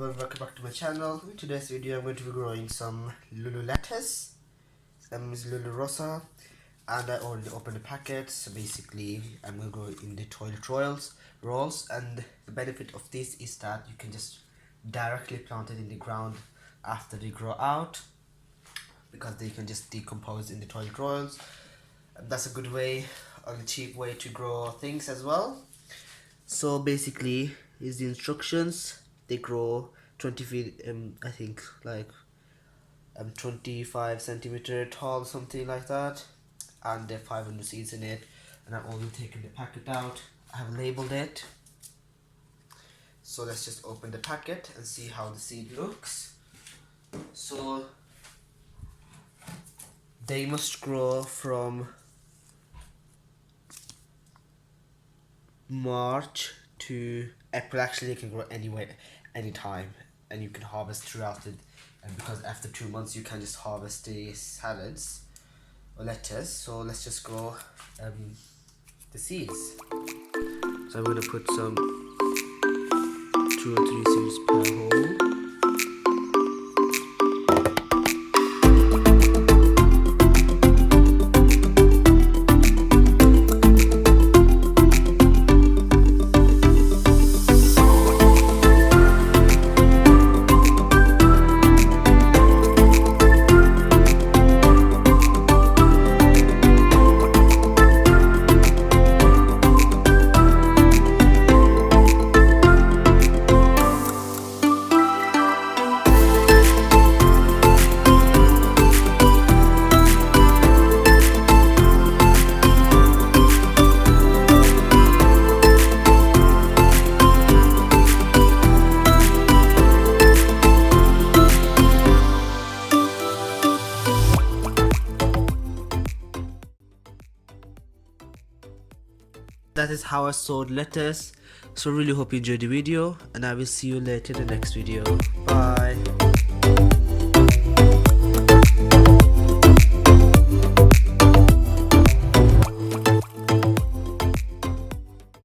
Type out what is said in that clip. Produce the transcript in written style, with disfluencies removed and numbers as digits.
everyone, welcome back to my channel. In today's video I'm going to be growing some lollo lettuce, lollo rossa, and I already opened the packet. So basically I'm going to grow it in the toilet rolls, and the benefit of this is that you can just directly plant it in the ground after they grow out, because they can just decompose in the toilet rolls. And that's a good way, a cheap way to grow things as well. So basically is the instructions. They grow 20 feet, I think like 25 centimeter tall, something like that, and there are 500 seeds in it. And I've already taken the packet out. I have labeled it. So let's just open the packet and see how the seed looks. So they must grow from March to April. Actually, they can grow anywhere, anytime, and you can harvest throughout it. And because after 2 months you can just harvest the salads or lettuce. So let's just grow the seeds. So I'm gonna put some 2 or 3 seeds per hole. That is how I sowed lettuce. So really hope you enjoyed the video, and I will see you later in the next video. Bye.